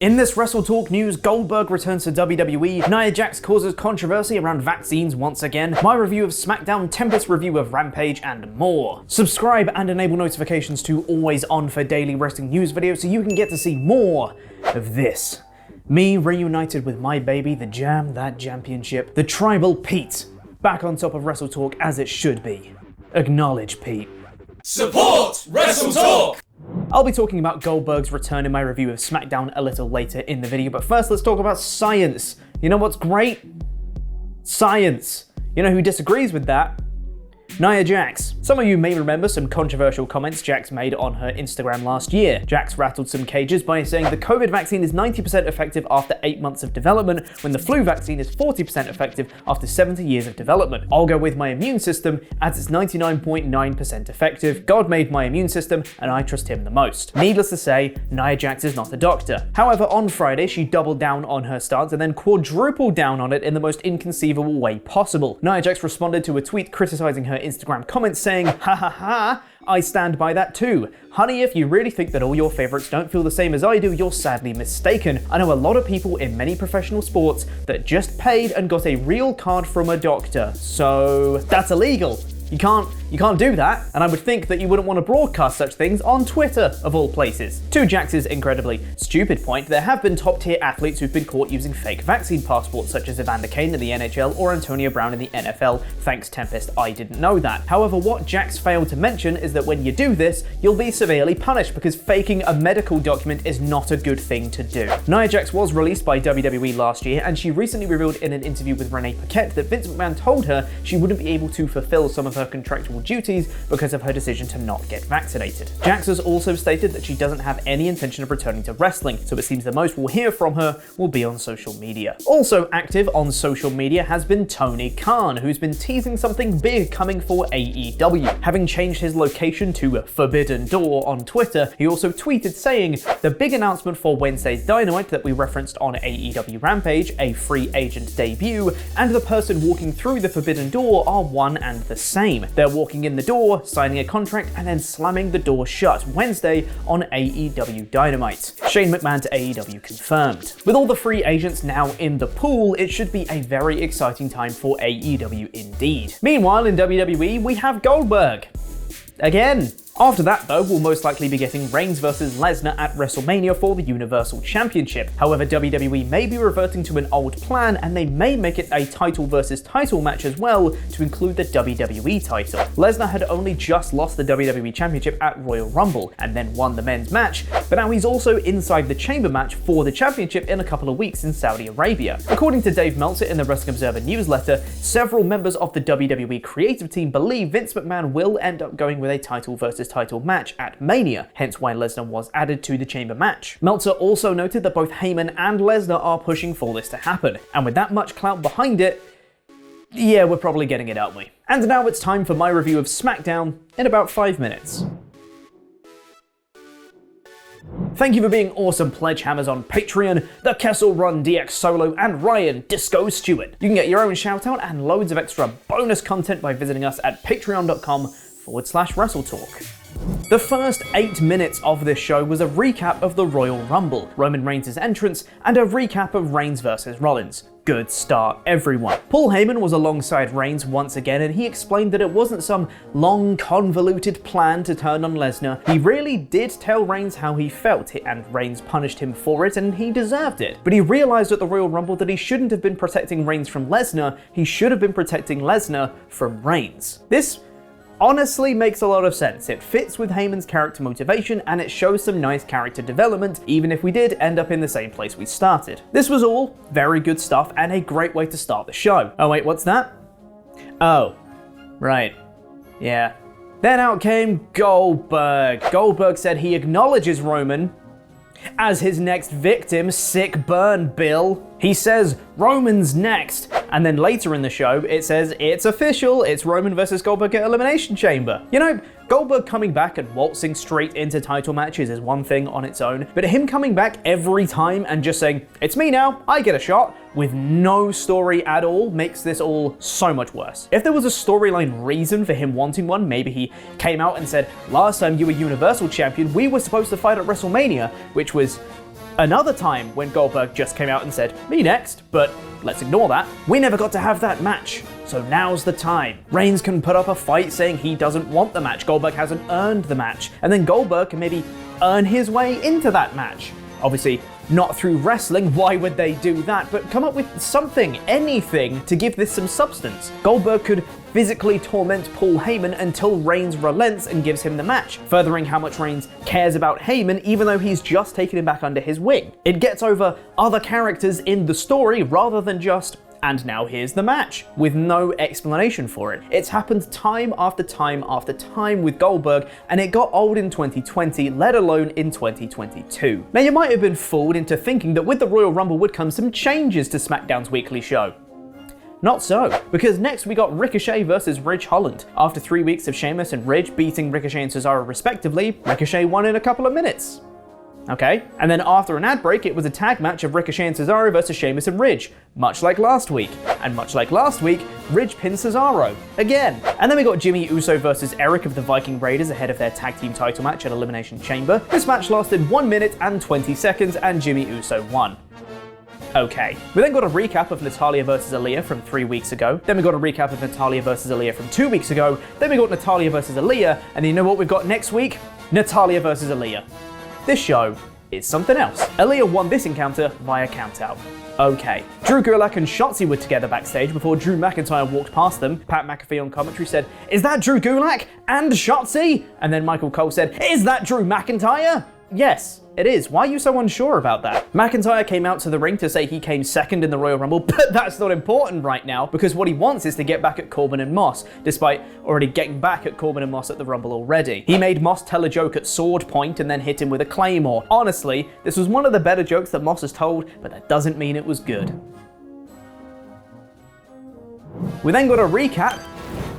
In this WrestleTalk news, Goldberg returns to WWE, Nia Jax causes controversy around vaccines once again, my review of SmackDown, Tempest's review of Rampage, and more. Subscribe and enable notifications to always on for daily wrestling news videos so you can get to see more of this. Me reunited with my baby, the Jam, that championship, the Tribal Pete, back on top of WrestleTalk as it should be. Acknowledge Pete. Support WrestleTalk! I'll be talking about Goldberg's return in my review of SmackDown a little later in the video, but first let's talk about science. You know what's great? Science. You know who disagrees with that? Nia Jax. Some of you may remember some controversial comments Jax made on her Instagram last year. Jax rattled some cages by saying the COVID vaccine is 90% effective after 8 months of development, when the flu vaccine is 40% effective after 70 years of development. I'll go with my immune system as it's 99.9% effective. God made my immune system and I trust him the most. Needless to say, Nia Jax is not a doctor. However, on Friday she doubled down on her stance and then quadrupled down on it in the most inconceivable way possible. Nia Jax responded to a tweet criticizing her Instagram comments saying, "Ha ha ha, I stand by that too. Honey, if you really think that all your favorites don't feel the same as I do, you're sadly mistaken. I know a lot of people in many professional sports that just paid and got a real card from a doctor, so that's illegal. You can't do that, and I would think that you wouldn't want to broadcast such things on Twitter, of all places." To Jax's incredibly stupid point, there have been top-tier athletes who've been caught using fake vaccine passports, such as Evander Kane in the NHL or Antonio Brown in the NFL. Thanks, Tempest, I didn't know that. However, what Jax failed to mention is that when you do this, you'll be severely punished because faking a medical document is not a good thing to do. Nia Jax was released by WWE last year, and she recently revealed in an interview with Renee Paquette that Vince McMahon told her she wouldn't be able to fulfill some of her contractual duties because of her decision to not get vaccinated. Jax has also stated that she doesn't have any intention of returning to wrestling, so it seems the most we'll hear from her will be on social media. Also active on social media has been Tony Khan, who's been teasing something big coming for AEW. Having changed his location to Forbidden Door on Twitter, he also tweeted saying, "The big announcement for Wednesday's Dynamite that we referenced on AEW Rampage, a free agent debut, and the person walking through the Forbidden Door are one and the same. They're walking in the door, signing a contract, and then slamming the door shut Wednesday on AEW Dynamite." Shane McMahon to AEW confirmed. With all the free agents now in the pool, it should be a very exciting time for AEW indeed. Meanwhile, in WWE, we have Goldberg. Again. After that though, we'll most likely be getting Reigns versus Lesnar at WrestleMania for the Universal Championship. However, WWE may be reverting to an old plan and they may make it a title versus title match as well to include the WWE title. Lesnar had only just lost the WWE Championship at Royal Rumble and then won the men's match, but now he's also inside the chamber match for the championship in a couple of weeks in Saudi Arabia. According to Dave Meltzer in the Wrestling Observer newsletter, several members of the WWE creative team believe Vince McMahon will end up going with a title versus title match at Mania, hence why Lesnar was added to the chamber match. Meltzer also noted that both Heyman and Lesnar are pushing for this to happen, and with that much clout behind it, yeah, we're probably getting it, aren't we? And now it's time for my review of SmackDown in about 5 minutes. Thank you for being awesome pledge hammers on Patreon, the Kessel Run DX Solo, and Ryan Disco Stewart. You can get your own shout out and loads of extra bonus content by visiting us at patreon.com/WrestleTalk. The first 8 minutes of this show was a recap of the Royal Rumble, Roman Reigns' entrance, and a recap of Reigns versus Rollins. Good start, everyone. Paul Heyman was alongside Reigns once again, and he explained that it wasn't some long, convoluted plan to turn on Lesnar. He really did tell Reigns how he felt, and Reigns punished him for it, and he deserved it. But he realized at the Royal Rumble that he shouldn't have been protecting Reigns from Lesnar, he should have been protecting Lesnar from Reigns. This honestly makes a lot of sense. It fits with Heyman's character motivation and it shows some nice character development, even if we did end up in the same place we started. This was all very good stuff and a great way to start the show. Oh wait, what's that? Oh, right. Yeah. Then out came Goldberg. Goldberg said he acknowledges Roman as his next victim. Sick burn, Bill. He says Roman's next, and then later in the show it says it's official, it's Roman versus Goldberg at Elimination Chamber. You know, Goldberg coming back and waltzing straight into title matches is one thing on its own, but him coming back every time and just saying, "It's me now, I get a shot," with no story at all makes this all so much worse. If there was a storyline reason for him wanting one, maybe he came out and said, "Last time you were Universal Champion, we were supposed to fight at WrestleMania," which was Another time when Goldberg just came out and said, "Me next," but let's ignore that. We never got to have that match. So now's the time. Reigns can put up a fight saying he doesn't want the match. Goldberg hasn't earned the match. And then Goldberg can maybe earn his way into that match. Obviously, not through wrestling, why would they do that? But come up with something, anything, to give this some substance. Goldberg could physically torment Paul Heyman until Reigns relents and gives him the match, furthering how much Reigns cares about Heyman even though he's just taken him back under his wing. It gets over other characters in the story rather than just, "And now here's the match," with no explanation for it. It's happened time after time after time with Goldberg, and it got old in 2020, let alone in 2022. Now you might have been fooled into thinking that with the Royal Rumble would come some changes to SmackDown's weekly show. Not so, because next we got Ricochet versus Ridge Holland. After 3 weeks of Sheamus and Ridge beating Ricochet and Cesaro respectively, Ricochet won in a couple of minutes. Okay, and then after an ad break, it was a tag match of Ricochet and Cesaro versus Sheamus and Ridge, much like last week. And much like last week, Ridge pinned Cesaro, again. And then we got Jimmy Uso versus Eric of the Viking Raiders ahead of their tag team title match at Elimination Chamber. This match lasted 1 minute and 20 seconds, and Jimmy Uso won. Okay. We then got a recap of Natalya versus Aaliyah from 3 weeks ago. Then we got a recap of Natalya versus Aaliyah from 2 weeks ago. Then we got Natalya versus Aaliyah, and you know what we've got next week? Natalya versus Aaliyah. This show is something else. Aaliyah won this encounter via countout. Okay. Drew Gulak and Shotzi were together backstage before Drew McIntyre walked past them. Pat McAfee on commentary said, "Is that Drew Gulak and Shotzi?" And then Michael Cole said, "Is that Drew McIntyre?" Yes, it is. Why are you so unsure about that? McIntyre came out to the ring to say he came second in the Royal Rumble, but that's not important right now because what he wants is to get back at Corbin and Moss, despite already getting back at Corbin and Moss at the Rumble already. He made Moss tell a joke at sword point and then hit him with a claymore. Honestly, this was one of the better jokes that Moss has told, but that doesn't mean it was good. We then got a recap.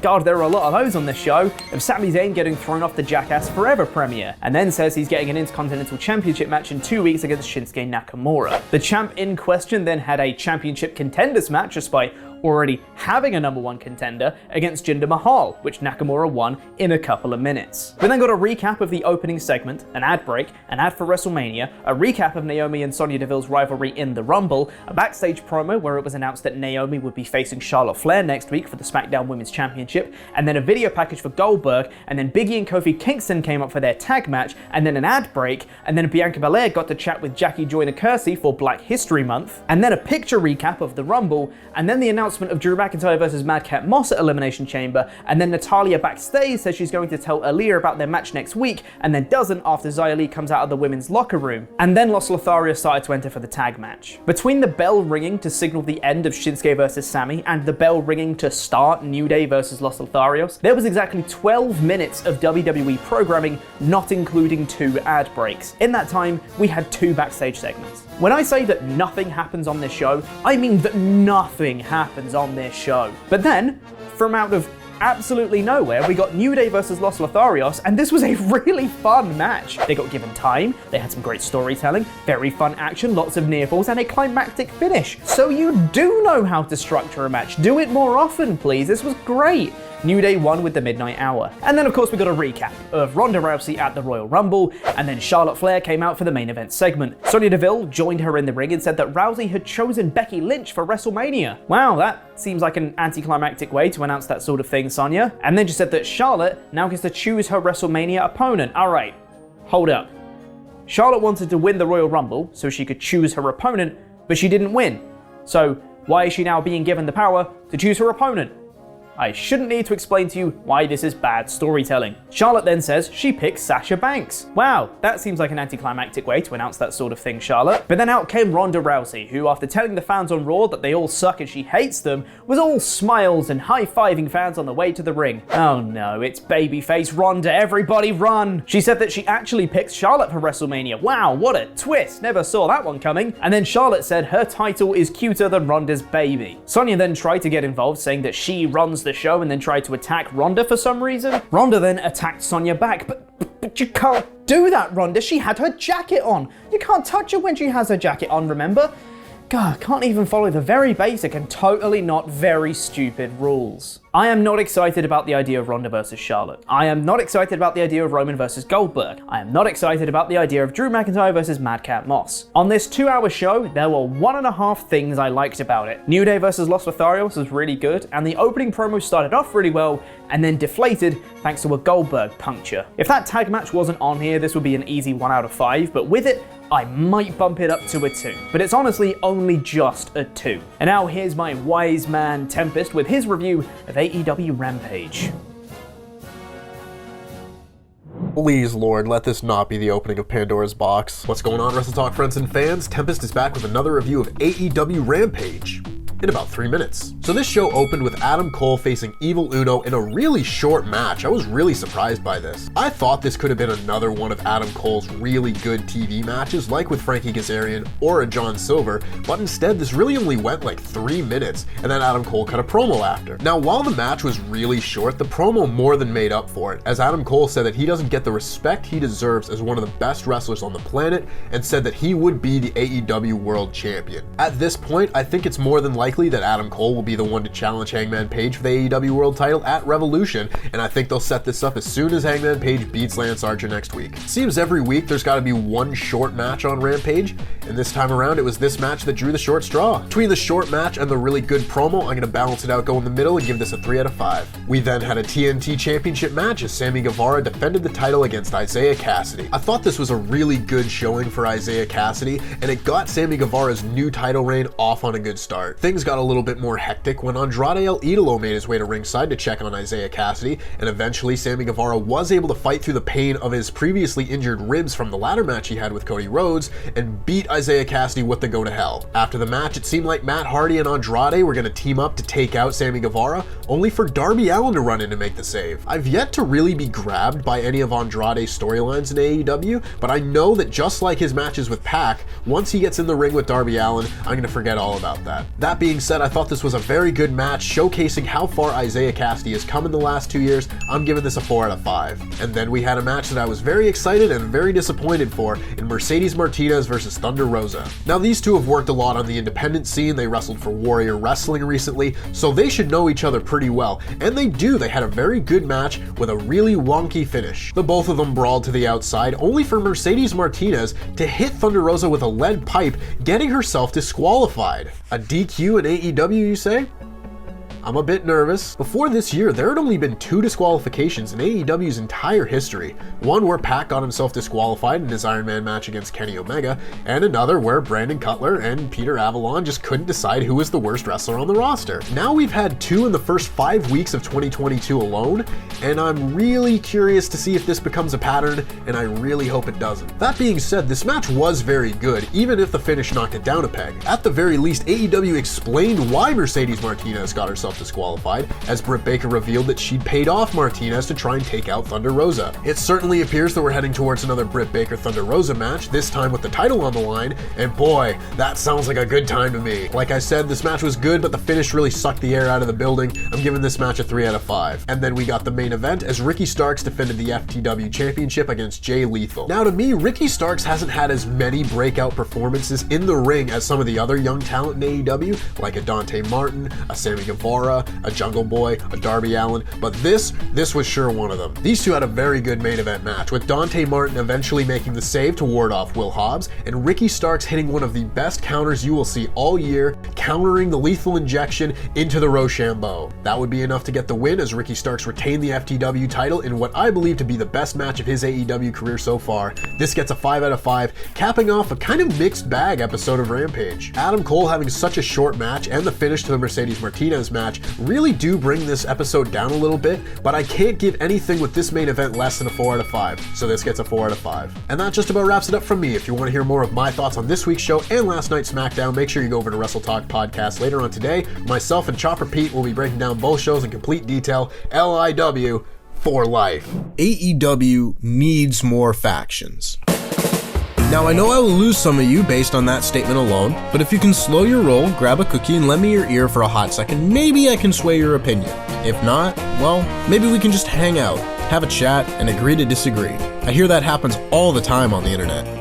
God, there are a lot of those on this show, of Sami Zayn getting thrown off the Jackass Forever premiere, and then says he's getting an Intercontinental Championship match in 2 weeks against Shinsuke Nakamura. The champ in question then had a championship contenders match despite already having a number 1 contender against Jinder Mahal, which Nakamura won in a couple of minutes. We then got a recap of the opening segment, an ad break, an ad for WrestleMania, a recap of Naomi and Sonya Deville's rivalry in the Rumble, a backstage promo where it was announced that Naomi would be facing Charlotte Flair next week for the SmackDown Women's Championship, and then a video package for Goldberg, and then Big E and Kofi Kingston came up for their tag match, and then an ad break, and then Bianca Belair got to chat with Jackie Joyner-Kersee for Black History Month, and then a picture recap of the Rumble, and then the announcement of Drew McIntyre versus Madcap Moss at Elimination Chamber, and then Natalya backstage says she's going to tell Aaliyah about their match next week, and then doesn't after Xia Li comes out of the women's locker room. And then Los Lotharios started to enter for the tag match. Between the bell ringing to signal the end of Shinsuke versus Sami, and the bell ringing to start New Day versus Los Lotharios, there was exactly 12 minutes of WWE programming, not including 2 ad breaks. In that time, we had 2 backstage segments. When I say that nothing happens on this show, I mean that nothing happens on this show. But then, from out of absolutely nowhere, we got New Day versus Los Lotharios, and this was a really fun match. They got given time, they had some great storytelling, very fun action, lots of near falls, and a climactic finish. So you do know how to structure a match. Do it more often, please. This was great. New Day won with the midnight hour. And then of course we got a recap of Ronda Rousey at the Royal Rumble, and then Charlotte Flair came out for the main event segment. Sonya Deville joined her in the ring and said that Rousey had chosen Becky Lynch for WrestleMania. Wow, that seems like an anticlimactic way to announce that sort of thing, Sonya. And then she said that Charlotte now gets to choose her WrestleMania opponent. Alright, hold up. Charlotte wanted to win the Royal Rumble so she could choose her opponent, but she didn't win. So why is she now being given the power to choose her opponent? I shouldn't need to explain to you why this is bad storytelling. Charlotte then says she picks Sasha Banks. Wow, that seems like an anticlimactic way to announce that sort of thing, Charlotte. But then out came Ronda Rousey, who after telling the fans on Raw that they all suck and she hates them, was all smiles and high-fiving fans on the way to the ring. Oh no, it's babyface Ronda, everybody run! She said that she actually picked Charlotte for WrestleMania. Wow, what a twist, never saw that one coming. And then Charlotte said her title is cuter than Ronda's baby. Sonya then tried to get involved, saying that she runs the show and then tried to attack Ronda for some reason. Ronda then attacked Sonya back, but you can't do that, Ronda. She had her jacket on. You can't touch her when she has her jacket on, remember? God, can't even follow the very basic and totally not very stupid rules. I am not excited about the idea of Ronda versus Charlotte. I am not excited about the idea of Roman versus Goldberg. I am not excited about the idea of Drew McIntyre versus Madcap Moss. On this 2-hour show, there were 1.5 things I liked about it. New Day versus Los Lotharios was really good, and the opening promo started off really well, and then deflated thanks to a Goldberg puncture. If that tag match wasn't on here, this would be an easy 1 out of 5, but with it, I might bump it up to a 2, but it's honestly only just a 2. And now here's my wise man Tempest with his review of AEW Rampage. Please, Lord, let this not be the opening of Pandora's box. What's going on, WrestleTalk friends and fans? Tempest is back with another review of AEW Rampage in about 3 minutes. So this show opened with Adam Cole facing Evil Uno in a really short match. I was really surprised by this. I thought this could have been another one of Adam Cole's really good TV matches, like with Frankie Kazarian or a John Silver, but instead this really only went like 3 minutes, and then Adam Cole cut a promo after. Now, while the match was really short, the promo more than made up for it, as Adam Cole said that he doesn't get the respect he deserves as one of the best wrestlers on the planet, and said that he would be the AEW World Champion. At this point, I think it's more than likely that Adam Cole will be the one to challenge Hangman Page for the AEW World title at Revolution, and I think they'll set this up as soon as Hangman Page beats Lance Archer next week. It seems every week there's got to be one short match on Rampage, and this time around it was this match that drew the short straw. Between the short match and the really good promo, I'm going to balance it out, go in the middle, and give this a 3 out of 5. We then had a TNT Championship match as Sammy Guevara defended the title against Isaiah Cassidy. I thought this was a really good showing for Isaiah Cassidy, and it got Sammy Guevara's new title reign off on a good start. Things got a little bit more hectic when Andrade El Idolo made his way to ringside to check on Isaiah Cassidy, and eventually Sammy Guevara was able to fight through the pain of his previously injured ribs from the ladder match he had with Cody Rhodes and beat Isaiah Cassidy with the go to hell. After the match, it seemed like Matt Hardy and Andrade were going to team up to take out Sammy Guevara, only for Darby Allin to run in and make the save. I've yet to really be grabbed by any of Andrade's storylines in AEW, but I know that just like his matches with Pac, once he gets in the ring with Darby Allin, I'm going to forget all about that. That being said, I thought this was a very good match, showcasing how far Isaiah Cassidy has come in the last 2 years. I'm giving this a 4 out of 5. And then we had a match that I was very excited and very disappointed for in Mercedes Martinez versus Thunder Rosa. Now, these two have worked a lot on the independent scene. They wrestled for Warrior Wrestling recently, so they should know each other pretty well. And they do. They had a very good match with a really wonky finish. The both of them brawled to the outside, only for Mercedes Martinez to hit Thunder Rosa with a lead pipe, getting herself disqualified. A DQ in AEW, you say? I'm a bit nervous. Before this year, there had only been 2 disqualifications in AEW's entire history. One where Pac got himself disqualified in his Iron Man match against Kenny Omega, and another where Brandon Cutler and Peter Avalon just couldn't decide who was the worst wrestler on the roster. Now we've had 2 in the first 5 weeks of 2022 alone, and I'm really curious to see if this becomes a pattern, and I really hope it doesn't. That being said, this match was very good, even if the finish knocked it down a peg. At the very least, AEW explained why Mercedes Martinez got herself disqualified, as Britt Baker revealed that she'd paid off Martinez to try and take out Thunder Rosa. It certainly appears that we're heading towards another Britt Baker Thunder Rosa match, this time with the title on the line, and boy, that sounds like a good time to me. Like I said, this match was good, but the finish really sucked the air out of the building. I'm giving this match a 3 out of 5. And then we got the main event as Ricky Starks defended the FTW Championship against Jay Lethal. Now, to me, Ricky Starks hasn't had as many breakout performances in the ring as some of the other young talent in AEW, like a Dante Martin, a Sammy Guevara, a Jungle Boy, a Darby Allin, but this was sure one of them. These two had a very good main event match, with Dante Martin eventually making the save to ward off Will Hobbs, and Ricky Starks hitting one of the best counters you will see all year, countering the lethal injection into the Rochambeau. That would be enough to get the win, as Ricky Starks retained the FTW title in what I believe to be the best match of his AEW career so far. This gets a 5 out of 5, capping off a kind of mixed bag episode of Rampage. Adam Cole having such a short match and the finish to the Mercedes Martinez match really do bring this episode down a little bit, but I can't give anything with this main event less than a 4 out of 5, so this gets a 4 out of 5. And that just about wraps it up from me. If you want to hear more of my thoughts on this week's show and last night's SmackDown, make sure you go over to WrestleTalk podcast later on today. Myself and Chopper Pete will be breaking down both shows in complete detail. LIW for life. AEW needs more factions. Now, I know I will lose some of you based on that statement alone, but if you can slow your roll, grab a cookie, and lend me your ear for a hot second, maybe I can sway your opinion. If not, well, maybe we can just hang out, have a chat, and agree to disagree. I hear that happens all the time on the internet.